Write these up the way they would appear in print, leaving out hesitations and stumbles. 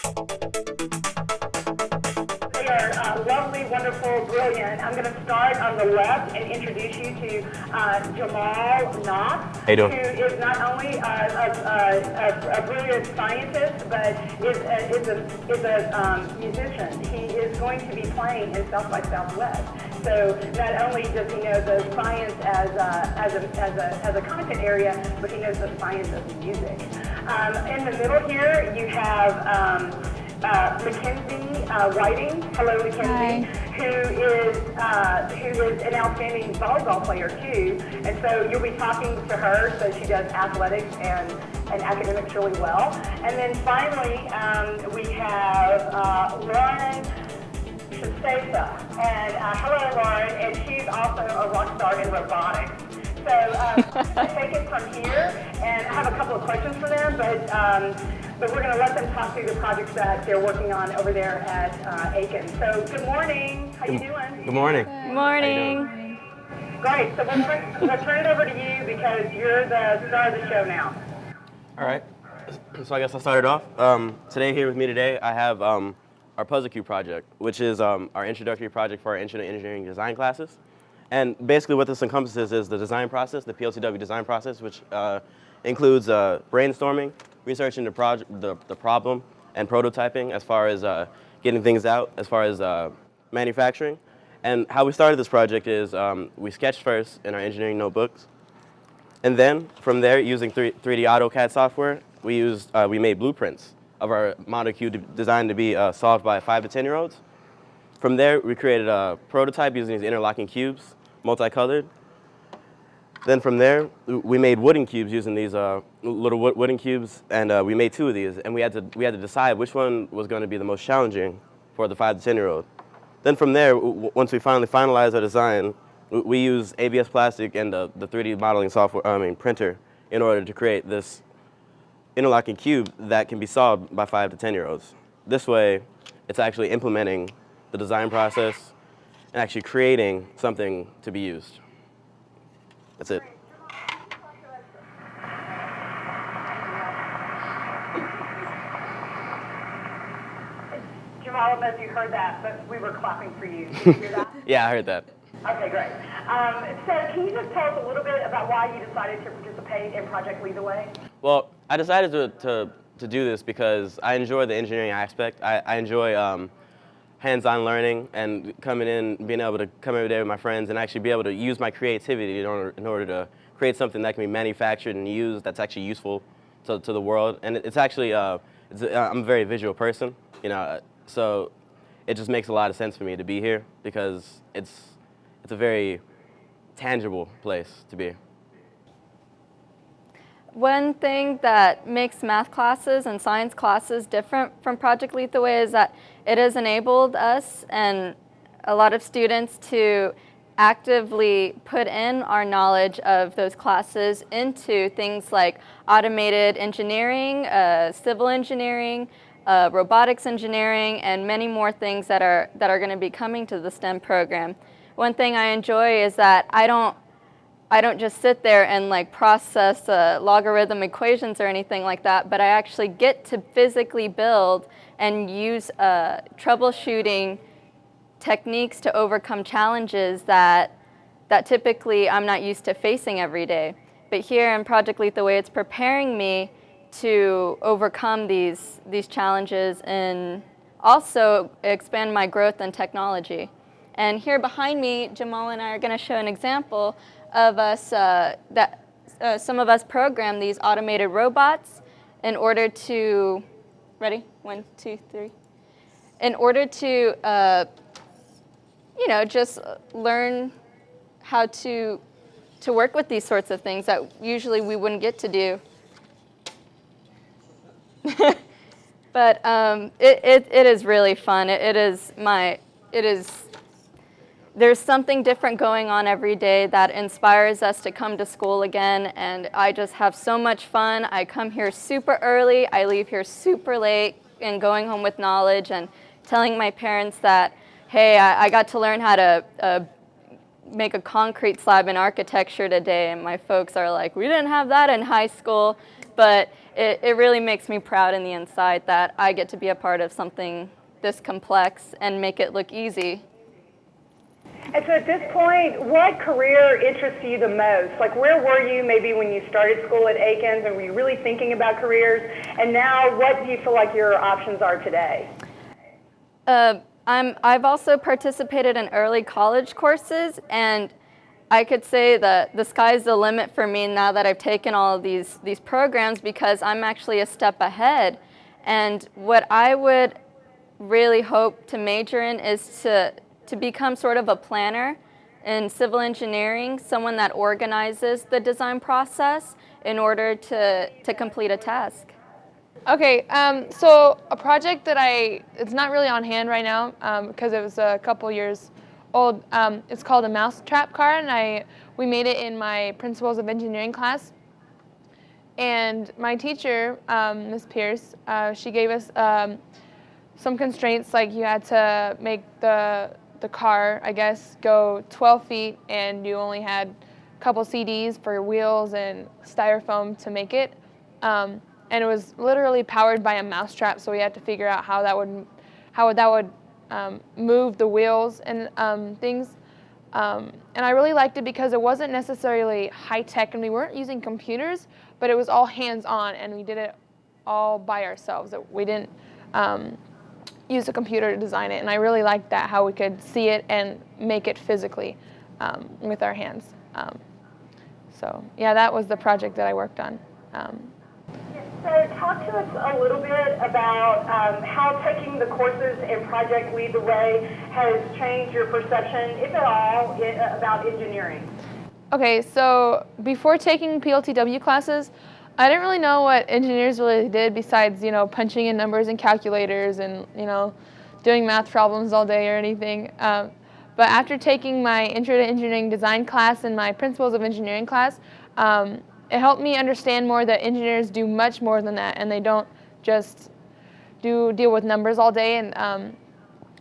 They are lovely, wonderful, brilliant. I'm going to start on the left and introduce you to Jamal Knox, How you doing? who is not only a brilliant scientist, but is a musician. He is going to be playing in South by Southwest. So not only does he know the science as a content area, but he knows the science of music. In the middle here, you have Mackenzie Whiting. Hello, Mackenzie. Who is an outstanding volleyball player too, and so you'll be talking to her. So she does athletics and academics really well. And then finally, we have Lauren Shastesa. And hello, Lauren, and she's also a rock star in robotics. So I'm going to take it from here, and I have a couple of questions for them, but we're going to let them talk through the projects that they're working on over there at Akins. So good morning. How you doing? Good morning. Good morning. Great. So we'll turn it over to you because you're the star of the show now. All right. So I guess I'll start it off. Today, here with me today, I have our Puzzle Cube project, which is our introductory project for our Internet Engineering Design classes. And basically what this encompasses is the design process, the PLCW design process, which includes brainstorming, researching the problem, and prototyping as far as getting things out, as far as manufacturing. And how we started this project is we sketched first in our engineering notebooks. And then from there, using 3D AutoCAD software, we made blueprints of our model cube designed to be solved by 5 to 10-year-olds. From there, we created a prototype using these interlocking cubes, multicolored. Then from there, we made wooden cubes using these little wooden cubes, and we made 2 of these. And we had to decide which one was going to be the most challenging for the 5 to 10-year-old. Then from there, once we finally finalized our design, we used ABS plastic and the 3D modeling software, printer, in order to create this interlocking cube that can be solved by 5 to 10-year-olds. This way, it's actually implementing the design process and actually creating something to be used. That's it. Jamal, I don't know if you heard that, but we were clapping for you. Did you hear that? Yeah, I heard that. Okay, great. So can you just tell us a little bit about why you decided to participate in Project Lead the Way? Well, I decided to do this because I enjoy the engineering aspect. I enjoy hands-on learning and coming in, being able to come every day with my friends and actually be able to use my creativity in order to create something that can be manufactured and used that's actually useful to the world. And it's actually, I'm a very visual person, so it just makes a lot of sense for me to be here because it's a very tangible place to be. One thing that makes math classes and science classes different from Project Lead the Way is that it has enabled us and a lot of students to actively put in our knowledge of those classes into things like automated engineering, civil engineering, robotics engineering, and many more things that are going to be coming to the STEM program. One thing I enjoy is that I don't just sit there and process logarithm equations or anything like that, but I actually get to physically build and use troubleshooting techniques to overcome challenges that typically I'm not used to facing every day. But here in Project Lead the Way, it's preparing me to overcome these challenges and also expand my growth in technology. And here behind me, Jamal and I are going to show an example of us some of us program these automated robots in order to, ready? 1, 2, 3. In order to, just learn how to work with these sorts of things that usually we wouldn't get to do. But it is really fun. There's something different going on every day that inspires us to come to school again, and I just have so much fun. I come here super early, I leave here super late, and going home with knowledge and telling my parents that, hey, I got to learn how to make a concrete slab in architecture today, and my folks are like, we didn't have that in high school. but it really makes me proud in the inside that I get to be a part of something this complex and make it look easy. And so at this point, what career interests you the most? Like, where were you maybe when you started school at Akins, and were you really thinking about careers? And now, what do you feel like your options are today? I've also participated in early college courses, and I could say that the sky's the limit for me now that I've taken all of these programs, because I'm actually a step ahead. And what I would really hope to major in is to become sort of a planner in civil engineering, someone that organizes the design process in order to complete a task. Okay, so a project that it's not really on hand right now because it was a couple years old. It's called a mousetrap car, and we made it in my Principles of Engineering class. And my teacher, Ms. Pierce, she gave us some constraints, like you had to make the car, I guess, go 12 feet, and you only had a couple CDs for your wheels and styrofoam to make it. And it was literally powered by a mousetrap, so we had to figure out how that would move the wheels and things. And I really liked it because it wasn't necessarily high tech, and we weren't using computers, but it was all hands-on, and we did it all by ourselves. We didn't use a computer to design it, and I really liked that, how we could see it and make it physically with our hands. So yeah, that was the project that I worked on. So talk to us a little bit about how taking the courses in Project Lead the Way has changed your perception, if at all, about engineering. Okay, so before taking PLTW classes, I didn't really know what engineers really did besides, punching in numbers and calculators and, doing math problems all day or anything. But after taking my Intro to Engineering Design class and my Principles of Engineering class, it helped me understand more that engineers do much more than that, and they don't just deal with numbers all day. And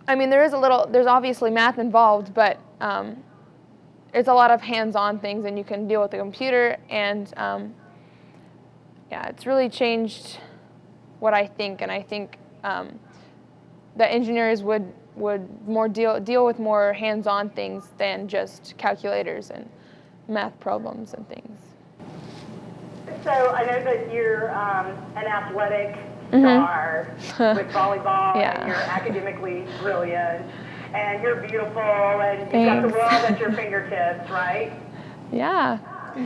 I mean, there's obviously math involved, but it's a lot of hands-on things, and you can deal with the computer. And yeah, it's really changed what I think, and I think that engineers would more deal with more hands-on things than just calculators and math problems and things. So I know that you're an athletic star with volleyball, Yeah. and you're academically brilliant, and you're beautiful, and you've got the world at your fingertips, right? Yeah. Can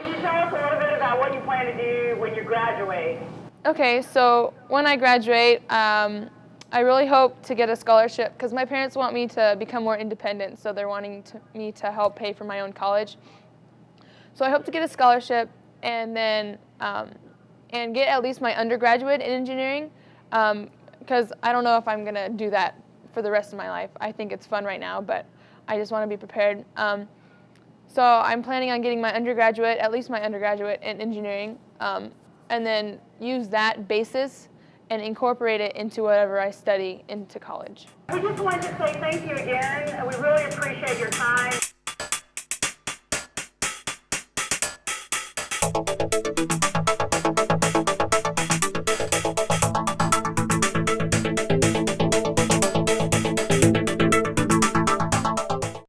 you tell us a little bit about what you plan to do when you graduate? Okay, so when I graduate, I really hope to get a scholarship because my parents want me to become more independent, so they're wanting me to help pay for my own college. So I hope to get a scholarship and then and get at least my undergraduate in engineering because I don't know if I'm going to do that for the rest of my life. I think it's fun right now, but I just want to be prepared. So I'm planning on getting my undergraduate, at least my undergraduate in engineering, and then use that basis and incorporate it into whatever I study into college. We just wanted to say thank you again. We really appreciate your time.